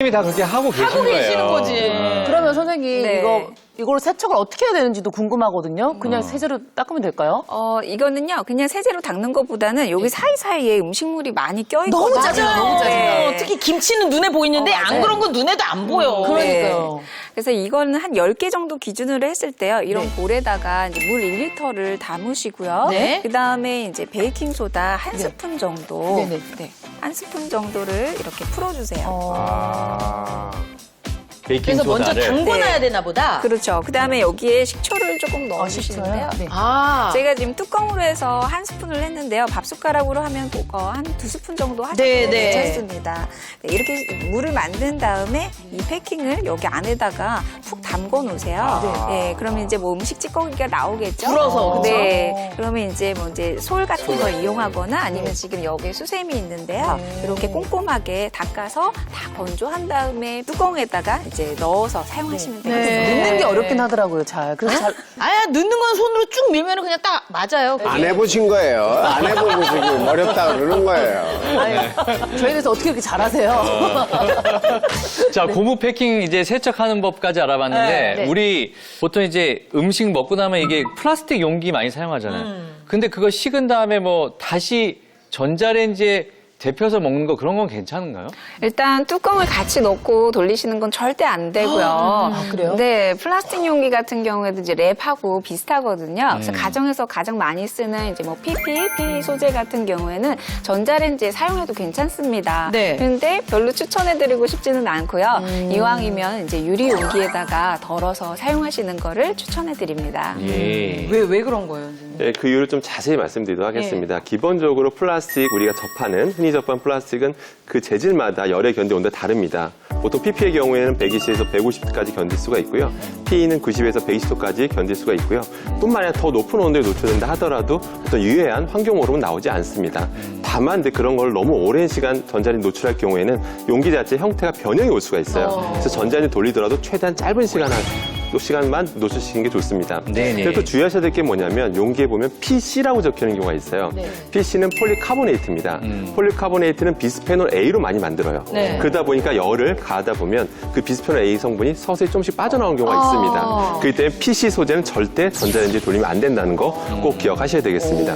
님이 다 그렇게 하고 계신 계시는 거예요. 거지. 그러면 선생님 네. 이걸 세척을 어떻게 해야 되는지도 궁금하거든요. 그냥 세제로 닦으면 될까요? 이거는요, 그냥 세제로 닦는 것보다는 여기 사이사이에 음식물이 많이 껴있거든요. 너무 짜증나요. 너무 짜증나요. 특히 김치는 눈에 보이는데 안 맞아요. 그런 건 눈에도 안 보여. 그러니까요. 네. 그래서 이거는 한 10개 정도 기준으로 했을 때요. 이런 볼에다가 이제 물 1리터를 담으시고요. 네. 그다음에 이제 베이킹소다 한 스푼 정도. 네네. 네. 한 스푼 정도를 이렇게 풀어주세요. 그래서 먼저 베이킹소다를. 담궈놔야 되나 보다. 그렇죠. 그다음에 여기에 식초를 조금 넣어주시는데요. 네. 아, 제가 지금 뚜껑으로 해서 한 스푼을 했는데요. 밥숟가락으로 하면 한 2스푼 정도 하셔도 네, 네. 괜찮습니다. 네, 이렇게 물을 만든 다음에 이 패킹을 여기 안에다가 푹 담궈 놓으세요. 네, 그러면 이제 뭐 음식 찌꺼기가 나오겠죠. 불어서, 그쵸? 네, 그러면 이제 뭐 이제 솔 같은 걸 이용하거나 아니면 지금 여기에 수세미 있는데요. 이렇게 꼼꼼하게 닦아서 다 건조한 다음에 뚜껑에다가 이제 넣어서 사용하시면 되겠습니다. 넣는 게 어렵긴 하더라고요, 잘. 그래서 잘. 아야 넣는 건 손으로 쭉 밀면 그냥 딱 맞아요. 안 해보신 거예요. 안 해보고 지금 어렵다 그러는 거예요. 저희에서 어떻게 이렇게 잘하세요? 자, 고무 패킹 이제 세척하는 법까지 알아봤는데 네. 우리 보통 이제 음식 먹고 나면 이게 플라스틱 용기 많이 사용하잖아요. 근데 그거 식은 다음에 뭐 다시 전자레인지에 데펴서 먹는 거 그런 건 괜찮은가요? 일단 뚜껑을 같이 넣고 돌리시는 건 절대 안 되고요. 그래요? 네, 플라스틱 용기 같은 경우에도 이제 랩하고 비슷하거든요. 그래서 가정에서 가장 많이 쓰는 이제 뭐 PP 소재 같은 경우에는 전자레인지에 사용해도 괜찮습니다. 네. 그런데 별로 추천해드리고 싶지는 않고요. 이왕이면 이제 유리 용기에다가 덜어서 사용하시는 거를 추천해드립니다. 예. 왜 그런 거예요? 네, 그 이유를 좀 자세히 말씀드리도록 하겠습니다. 기본적으로 플라스틱, 우리가 접하는, 흔히 접한 플라스틱은 그 재질마다 열에 견디는 온도가 다릅니다. 보통 PP의 경우에는 120에서 150도까지 견딜 수가 있고요. PE는 90에서 120도까지 견딜 수가 있고요. 뿐만 아니라 더 높은 온도에 노출된다 하더라도 어떤 유해한 환경 오염은 나오지 않습니다. 다만 그런 걸 너무 오랜 시간 전자레인지 노출할 경우에는 용기 자체 형태가 변형이 올 수가 있어요. 그래서 전자레인지 돌리더라도 최대한 짧은 시간만 노출시키는 게 좋습니다. 네네. 그리고 또 주의하셔야 될 게 뭐냐면 용기에 보면 PC라고 적혀있는 경우가 있어요. PC는 폴리카보네이트입니다. 폴리카보네이트는 비스페놀 A로 많이 만들어요. 네. 그러다 보니까 열을 가하다 보면 그 비스페놀 A 성분이 서서히 조금씩 빠져나오는 경우가 있습니다. 그렇기 때문에 PC 소재는 절대 전자레인지에 돌리면 안 된다는 거 꼭 기억하셔야 되겠습니다.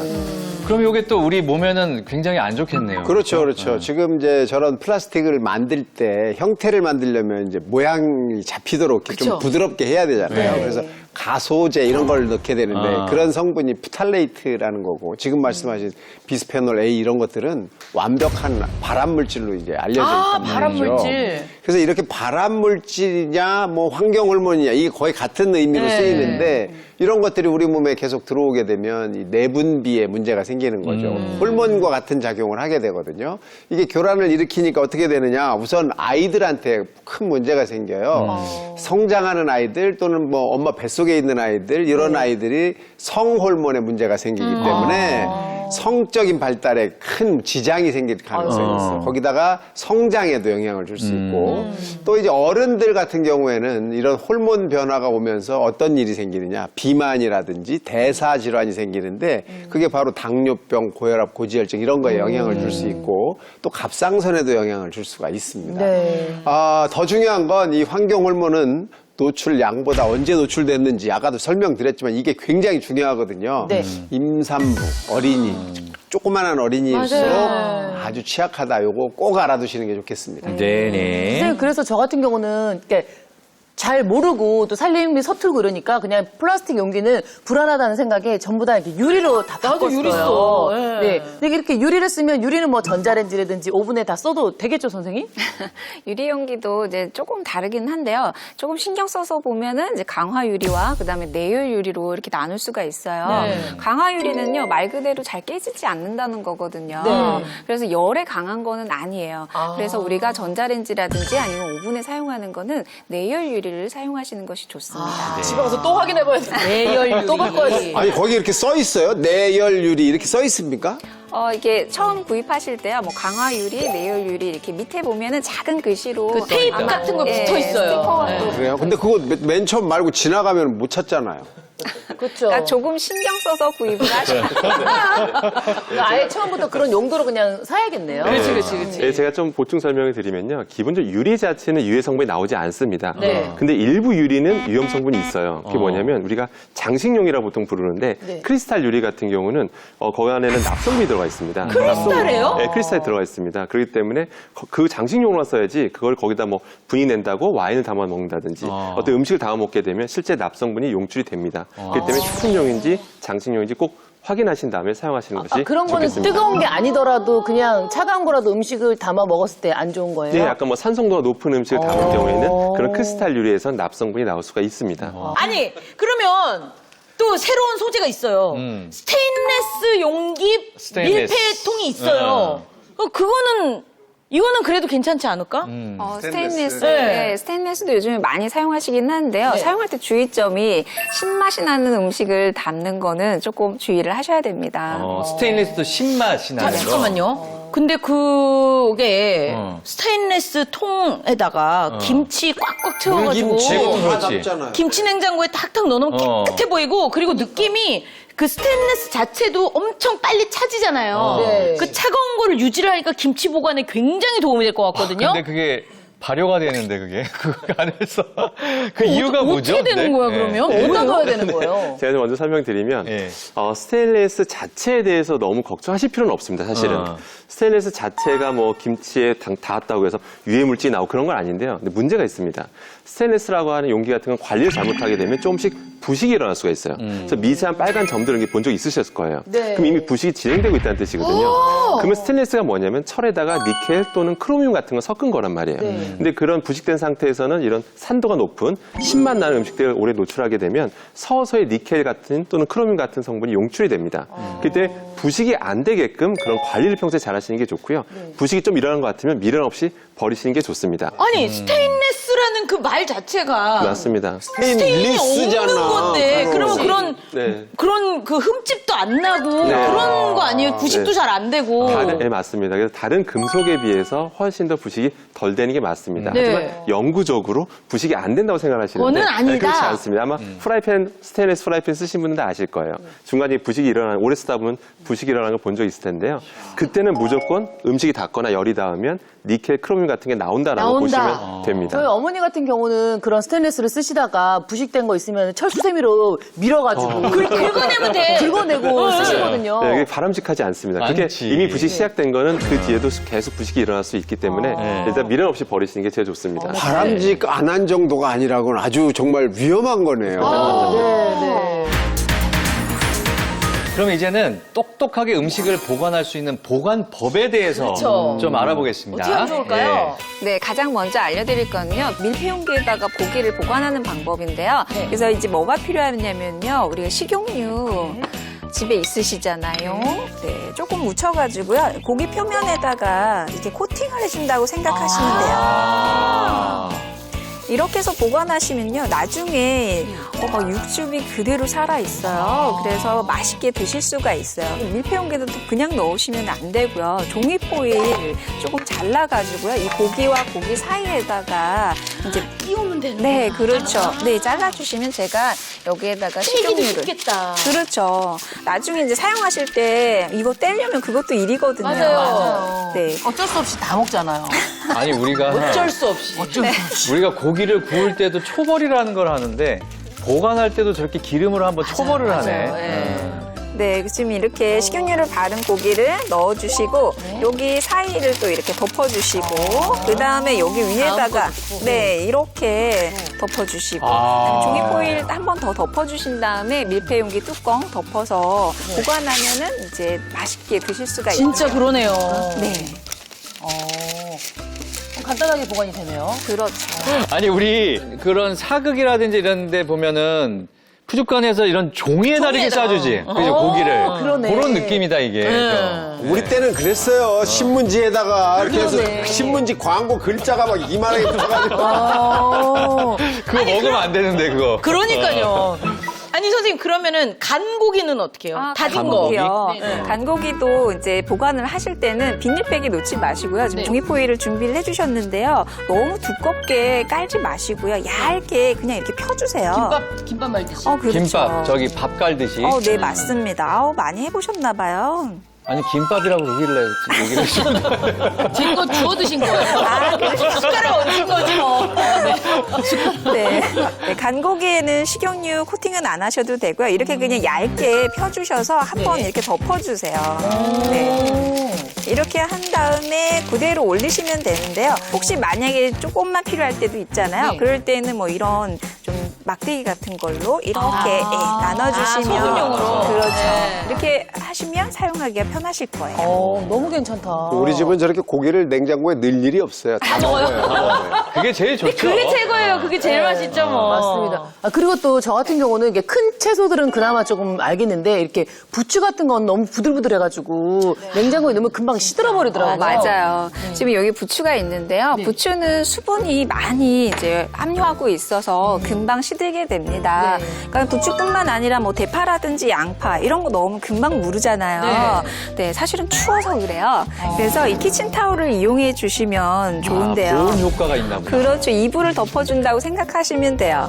그럼 이게 또 우리 몸에는 굉장히 안 좋겠네요. 그렇죠, 그렇죠. 지금 이제 저런 플라스틱을 만들 때 형태를 만들려면 이제 모양이 잡히도록 이렇게 좀 부드럽게 해야 되잖아요. 그래서 가소제 이런 걸 넣게 되는데 그런 성분이 프탈레이트라는 거고 지금 말씀하신 비스페놀 A 이런 것들은 완벽한 발암물질로 이제 알려져 있단 말이죠. 발암물질. 그래서 이렇게 발암물질이냐 뭐 환경호르몬이냐 이게 거의 같은 의미로 쓰이는데 이런 것들이 우리 몸에 계속 들어오게 되면 이 내분비에 문제가 생기는 거죠. 호르몬과 같은 작용을 하게 되거든요. 이게 교란을 일으키니까 어떻게 되느냐. 우선 아이들한테 큰 문제가 생겨요. 성장하는 아이들 또는 뭐 엄마 뱃속에 있는 아이들 이런 아이들이 성호르몬에 문제가 생기기 때문에 성적인 발달에 큰 지장이 생길 가능성이 있어요. 거기다가 성장에도 영향을 줄 수 있고 또 이제 어른들 같은 경우에는 이런 호르몬 변화가 오면서 어떤 일이 생기느냐 비만이라든지 대사 질환이 생기는데 그게 바로 당뇨병, 고혈압, 고지혈증 이런 거에 영향을 줄 수 있고 또 갑상선에도 영향을 줄 수가 있습니다. 더 중요한 건 이 환경 호르몬은 노출량보다 언제 노출됐는지 아까도 설명드렸지만 이게 굉장히 중요하거든요. 임산부, 어린이, 조그만한 어린이일수록 아주 취약하다. 요거 꼭 알아두시는 게 좋겠습니다. 네네. 선생님, 그래서 저 같은 경우는 이렇게 잘 모르고 또 살림이 서툴고 이러니까 그냥 플라스틱 용기는 불안하다는 생각에 전부 다 이렇게 유리로 다 바꿨어요. 유리 써. 네. 근데 이렇게 유리를 쓰면 유리는 뭐 전자레인지라든지 오븐에 다 써도 되겠죠, 선생님? 유리 용기도 이제 조금 다르긴 한데요. 조금 신경 써서 보면은 이제 강화 유리와 그다음에 내열 유리로 이렇게 나눌 수가 있어요. 강화 유리는요 말 그대로 잘 깨지지 않는다는 거거든요. 그래서 열에 강한 거는 아니에요. 그래서 우리가 전자레인지라든지 아니면 오븐에 사용하는 거는 내열 유리를 사용하시는 것이 좋습니다. 집에 가서 또 확인해봐야 돼. 내열 또 바꿔야지. 아니 거기 이렇게 써 있어요? 내열유리 이렇게 써 있습니까? 이게 처음 구입하실 때요, 뭐 강화 유리, 내열 유리 이렇게 밑에 보면은 작은 글씨로 그 테이프 아마, 같은 거 붙어 있어요. 스티커가 네. 또 그래요? 근데 그거 맨 처음 말고 지나가면 못 찾잖아요. 그렇죠. 그러니까 조금 신경 써서 구입을 하셔야 아예 처음부터 그런 용도로 그냥 사야겠네요. 그렇지. 네, 제가 좀 보충 설명을 드리면요. 기본적으로 유리 자체는 유해 성분이 나오지 않습니다. 네. 근데 일부 유리는 위험 성분이 있어요. 그게 뭐냐면 우리가 장식용이라 보통 부르는데 네. 크리스탈 유리 같은 경우는 거기 안에는 납성분이 들어가 있습니다. 크리스탈이에요? 네, 크리스탈이 들어가 있습니다. 그렇기 때문에 그 장식용으로 써야지 그걸 거기다 뭐 분이 낸다고 와인을 담아 먹는다든지 어떤 음식을 담아 먹게 되면 실제 납성분이 용출이 됩니다. 그렇기 때문에 식품용인지 장식용인지 꼭 확인하신 다음에 사용하시는 것이 그런 거는 좋겠습니다. 뜨거운 게 아니더라도 그냥 차가운 거라도 음식을 담아 먹었을 때 안 좋은 거예요? 네, 약간 뭐 산성도가 높은 음식을 담을 경우에는 그런 크리스탈 유리에선 납성분이 나올 수가 있습니다. 아니, 그러면 또 새로운 소재가 있어요. 스테인레스 용기 스테인레스. 밀폐통이 있어요. 이거는 그래도 괜찮지 않을까? 스테인리스. 네. 네, 스테인리스도 요즘에 많이 사용하시긴 하는데요. 사용할 때 주의점이 신맛이 나는 음식을 담는 거는 조금 주의를 하셔야 됩니다. 스테인리스도 신맛이 나는 거. 잠깐만요. 근데 그게 어. 스테인레스 통에다가 김치 꽉꽉 채워가지고 물김치. 다 그렇지. 담잖아요. 김치 냉장고에 탁탁 넣어놓으면 어. 깨끗해 보이고 그리고 느낌이 그 스테인레스 자체도 엄청 빨리 차지잖아요. 네. 그 차가운 거를 유지를 하니까 김치 보관에 굉장히 도움이 될 것 같거든요. 근데 그게 발효가 되는데 그게 그 안에서 그 이유가 뭐죠? 어떻게 되는 네. 거야 네. 그러면? 어디다 넣어야 되는 거예요? 제가 좀 먼저 설명드리면 예. 스테인레스 자체에 대해서 너무 걱정하실 필요는 없습니다. 사실은 스테인레스 자체가 뭐 김치에 닿았다고 해서 유해 물질이 나오고 그런 건 아닌데요. 근데 문제가 있습니다. 스테인레스라고 하는 용기 같은 건 관리를 잘못하게 되면 조금씩 부식이 일어날 수가 있어요. 그래서 미세한 빨간 점들 이런 게 본 적 있으셨을 거예요. 네. 그럼 이미 부식이 진행되고 있다는 뜻이거든요. 그러면 스테인레스가 뭐냐면 철에다가 니켈 또는 크로미움 같은 걸 섞은 거란 말이에요. 근데 그런 부식된 상태에서는 이런 산도가 높은 신맛 나는 음식들을 오래 노출하게 되면 서서히 니켈 같은 또는 크로미움 같은 성분이 용출이 됩니다. 그때 부식이 안 되게끔 그런 관리를 평소에 잘 하시는 게 좋고요. 부식이 좀 일어나는 것 같으면 미련 없이 버리시는 게 좋습니다. 아니 스테인레스라는 그 말 자체가 맞습니다. 스테인이 없는 건데 그러면 네. 그런 그 흠집도 안 나고 그런 거 아니에요? 부식도 네. 잘 안 되고. 네, 맞습니다. 그래서 다른 금속에 비해서 훨씬 더 부식이 덜 되는 게 맞습니다. 네. 하지만 영구적으로 부식이 안 된다고 생각하시는데 그거는 아니다. 그렇지 않습니다. 아마 프라이팬, 스테인리스 프라이팬 쓰신 분들은 다 아실 거예요. 중간에 부식이 일어나는, 오래 쓰다 보면 부식이 일어나는 걸 본 적 있을 텐데요. 그때는 무조건 음식이 닿거나 열이 닿으면 니켈, 크로미움 같은 게 나온다라고 보시면 됩니다. 저희 어머니 같은 경우는 그런 스테인레스를 쓰시다가 부식된 거 있으면 철수세미로 밀어가지고 긁어내면 돼. 긁어내고 쓰시거든요. 네, 이게 바람직하지 않습니다. 그게 많지. 이미 부식이 시작된 거는 그 뒤에도 계속 부식이 일어날 수 있기 때문에 일단 미련 없이 버리시는 게 제일 좋습니다. 바람직 안 한 정도가 아니라고는 아주 정말 위험한 거네요. 네. 그럼 이제는 똑똑하게 음식을 보관할 수 있는 보관법에 대해서 그렇죠. 좀 알아보겠습니다. 어떻게 하면 좋을까요? 네, 가장 먼저 알려드릴 거는요, 밀폐용기에다가 고기를 보관하는 방법인데요. 그래서 이제 뭐가 필요하냐면요, 우리가 식용유 집에 있으시잖아요. 네, 조금 묻혀가지고요, 고기 표면에다가 이렇게 코팅을 해준다고 생각하시면 돼요. 이렇게 해서 보관하시면요, 나중에 막 육즙이 그대로 살아있어요. 그래서 맛있게 드실 수가 있어요. 밀폐용기에도 그냥 넣으시면 안 되고요. 종이포일 조금 잘라가지고요, 이 고기와 고기 사이에다가 이제 끼우면 되는 네, 그렇죠. 네, 잘라주시면 제가 여기에다가 식용유를. 쉽겠다. 그렇죠. 나중에 이제 사용하실 때 이거 떼려면 그것도 일이거든요. 맞아요. 네. 어쩔 수 없이 다 먹잖아요. 아니 우리가 어쩔 수 없이. 우리가 고기를 구울 때도 초벌이라는 걸 하는데 보관할 때도 저렇게 기름으로 한번 초벌을 하네. 네, 지금 이렇게 식용유를 바른 고기를 넣어주시고 여기 사이를 또 이렇게 덮어주시고 그 다음에 여기 위에다가 네 이렇게 덮어주시고 종이포일 한 번 더 덮어주신 다음에 밀폐용기 뚜껑 덮어서 보관하면은 이제 맛있게 드실 수가 있어요. 진짜 그러네요. 네, 간단하게 보관이 되네요. 그렇죠. 아니 우리 그런 사극이라든지 이런 데 보면은 푸주간에서 이런 종이에다 이렇게 싸주지. 그죠, 고기를. 그러네. 그런 느낌이다, 이게. 우리 때는 그랬어요. 신문지에다가 이렇게 해서 신문지 광고 글자가 막 이만하게 붙어가지고. 그거 먹으면 안 되는데, 그거. 그러니까요. 아니 아니 선생님 그러면은 간 고기는 어떻게 해요? 다진 거. 간고기요. 네. 간고기도 이제 보관을 하실 때는 비닐백에 놓지 마시고요. 지금 네. 종이포일을 준비를 해주셨는데요. 너무 두껍게 깔지 마시고요. 얇게 그냥 이렇게 펴주세요. 김밥 말듯이. 그렇죠. 김밥 저기 밥 깔듯이. 네, 맞습니다. 많이 해보셨나 봐요. 아니 김밥이라고 그러길래 얘기를 했습니다. 제 거 주워 드신 거예요. 숟가락 얹은 거죠. 네. 네, 간고기에는 식용유 코팅은 안 하셔도 되고요. 이렇게 그냥 얇게 펴주셔서 한번 이렇게 덮어주세요. 네. 이렇게 한 다음에 그대로 올리시면 되는데요. 혹시 만약에 조금만 필요할 때도 있잖아요. 네. 그럴 때는 뭐 이런 좀 막대기 같은 걸로 이렇게 나눠주시면 소분용으로. 그렇죠. 네. 이렇게 하시면 사용하기가 편하실 거예요. 너무 괜찮다. 우리 집은 저렇게 고기를 냉장고에 넣을 일이 없어요. 다 먹어요. 그게 제일 좋죠. 그게 최고예요. 그게 제일 맛있죠 뭐. 맞습니다. 그리고 또 저 같은 경우는 이게 큰 채소들은 그나마 조금 알겠는데 이렇게 부추 같은 건 너무 부들부들해가지고 냉장고에 넣으면 금방 시들어버리더라고요. 맞아요. 지금 여기 부추가 있는데요. 네. 부추는 수분이 많이 이제 함유하고 있어서 금방 시들게 됩니다. 네. 그러니까 부추뿐만 아니라 뭐 대파라든지 양파 이런 거 넣으면 금방 무르잖아요. 네, 사실은 추워서 그래요. 그래서 이 키친타올을 이용해 주시면 좋은데요. 보온 효과가 있나 보다. 그렇죠. 이불을 덮어준다고 생각하시면 돼요.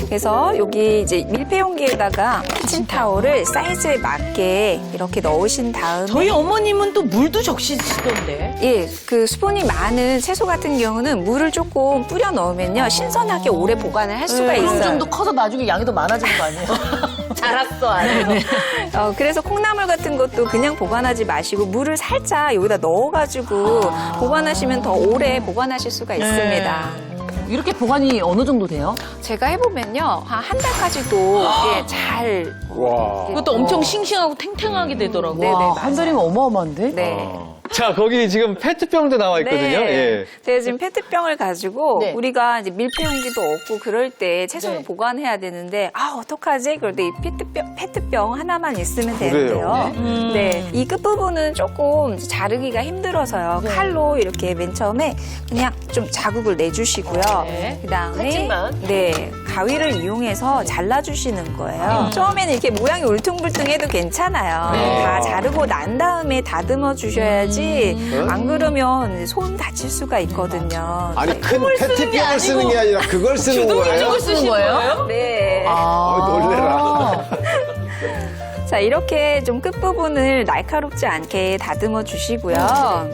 그래서 여기 이제 밀폐용기에다가 키친타올을 사이즈에 맞게 이렇게 넣으신 다음에 저희 어머님은 또 물도 적시시던데. 예, 그 수분이 많은 채소 같은 경우는 물을 조금 뿌려 넣으면요 신선하게 오래 보관을 할 수가 있어요. 그럼 좀 더 커서 나중에 양이 더 많아지는 거 아니에요? 자랐어 안에서. 그래서 콩나물 같은 것도 그냥 보관하지 마시고 물을 살짝 여기다 넣어가지고 보관하시면 더 오래 보관하실 수가 있습니다. 이렇게 보관이 어느 정도 돼요? 제가 해보면요 한 달까지도 잘. 와. 그것도 엄청 싱싱하고 탱탱하게 되더라고요. 네네, 와, 한 달이면 어마어마한데? 네. 자 거기 지금 페트병도 나와 있거든요. 예. 제가 지금 페트병을 가지고 네. 우리가 이제 밀폐용기도 없고 그럴 때 채소를 네. 보관해야 되는데 어떡하지? 그럴 때 이 페트병 하나만 있으면 되는데요. 네. 이 끝부분은 조금 자르기가 힘들어서요. 칼로 이렇게 맨 처음에 그냥 좀 자국을 내주시고요. 네. 그다음에 칼집만. 네. 가위를 이용해서 잘라주시는 거예요. 처음에는 이렇게 모양이 울퉁불퉁해도 괜찮아요. 다 자르고 난 다음에 다듬어 주셔야지 안 그러면 손 다칠 수가 있거든요. 아니, 큰 페트병을 쓰는 게 아니라 그걸 쓰는 거예요? 주둥이쪽을 쓰신 거예요? 네. 놀래라. 자, 이렇게 좀 끝부분을 날카롭지 않게 다듬어 주시고요.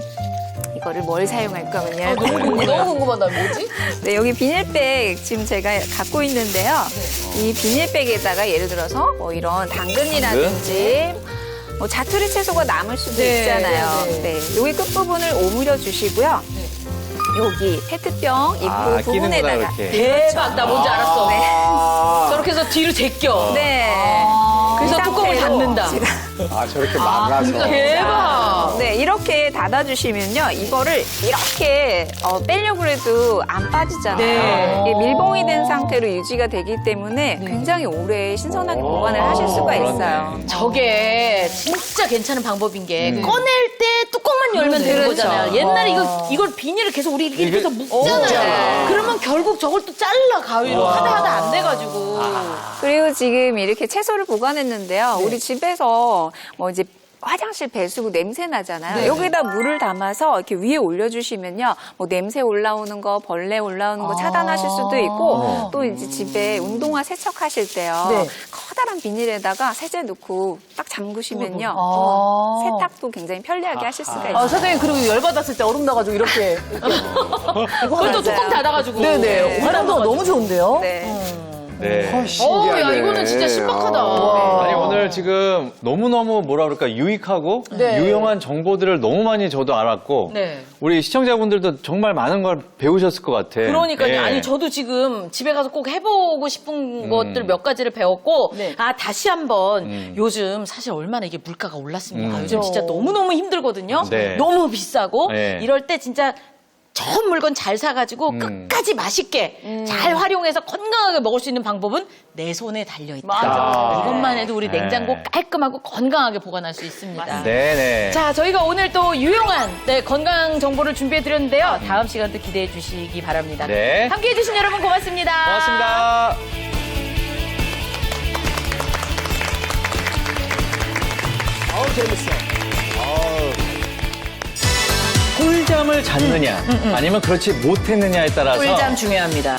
이거를 뭘 사용할 거면요. 너무 궁금하다. 뭐지? 네, 여기 비닐백 지금 제가 갖고 있는데요. 이 비닐백에다가 예를 들어서 뭐 이런 당근이라든지 뭐 자투리 채소가 남을 수도 있잖아요. 네, 여기 끝부분을 오므려 주시고요. 여기 페트병 입구 끼는구나, 부분에다가 이렇게. 대박 나 뭔지 알았어. 네. 저렇게 해서 뒤로 제껴. 네. 그래서 이 뚜껑을 상태로 닫는다. 아, 저렇게 막아서. 대박. 네, 이렇게 닫아주시면요. 이거를 이렇게 빼려고 해도 안 빠지잖아요. 네. 이게 밀봉이 된 상태로 유지가 되기 때문에 굉장히 오래 신선하게 보관을 하실 수가 있어요. 저게 진짜 괜찮은 방법인 게 꺼낼 때 뚜껑만 열면 되는 그렇죠. 거잖아요. 옛날에 이걸 비닐을 계속 우리 이렇게 해서 묶잖아요. 그러면 결국 저걸 또 잘라 가위로 하다 안 돼가지고. 그리고 지금 이렇게 채소를 보관했는데요. 우리 집에서 뭐 이제 화장실 배수구 냄새 나잖아요. 여기다 물을 담아서 이렇게 위에 올려주시면요. 뭐 냄새 올라오는 거, 벌레 올라오는 거 차단하실 수도 있고 또 이제 집에 운동화 세척하실 때요. 네. 커다란 비닐에다가 세제 넣고 딱 잠그시면요. 세탁도 굉장히 편리하게 하실 수가 있어요. 선생님, 그리고 열받았을 때 얼음 넣어가지고 이렇게. 그걸 또 뚜껑 닫아가지고. 네네. 활용도가 너무 좋은데요? 네. 네. 신기하네. 야, 이거는 진짜 신박하다. 아니 오늘 지금 너무너무 뭐라 그럴까 유익하고 네. 유용한 정보들을 너무 많이 저도 알았고 네. 우리 시청자분들도 정말 많은 걸 배우셨을 것 같아. 그러니까요. 예. 아니 저도 지금 집에 가서 꼭 해보고 싶은 것들 몇 가지를 배웠고 네. 다시 한번 요즘 사실 얼마나 이게 물가가 올랐습니까? 요즘 진짜 너무너무 힘들거든요. 네. 너무 비싸고 네. 이럴 때 진짜 좋은 물건 잘 사가지고 끝까지 맛있게 잘 활용해서 건강하게 먹을 수 있는 방법은 내 손에 달려있다. 맞아. 이것만 해도 우리 네. 냉장고 깔끔하고 건강하게 보관할 수 있습니다. 네네. 자, 저희가 오늘 또 유용한 건강 정보를 준비해드렸는데요. 다음 시간도 기대해 주시기 바랍니다. 네. 함께해 주신 여러분 고맙습니다. 고맙습니다. 들어보세요. 꿀잠을 잤느냐 아니면 그렇지 못했느냐에 따라서 꿀잠 중요합니다.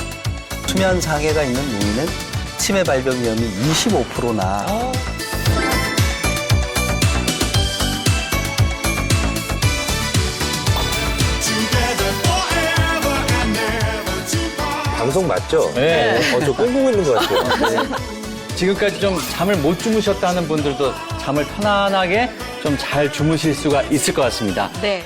수면 장애가 있는 노인은 치매 발병 위험이 25%나 방송 맞죠? 네. 저 꿈꾸고 있는 것 같아요. 지금까지 좀 잠을 못 주무셨다는 분들도 잠을 편안하게 좀 잘 주무실 수가 있을 것 같습니다. 네.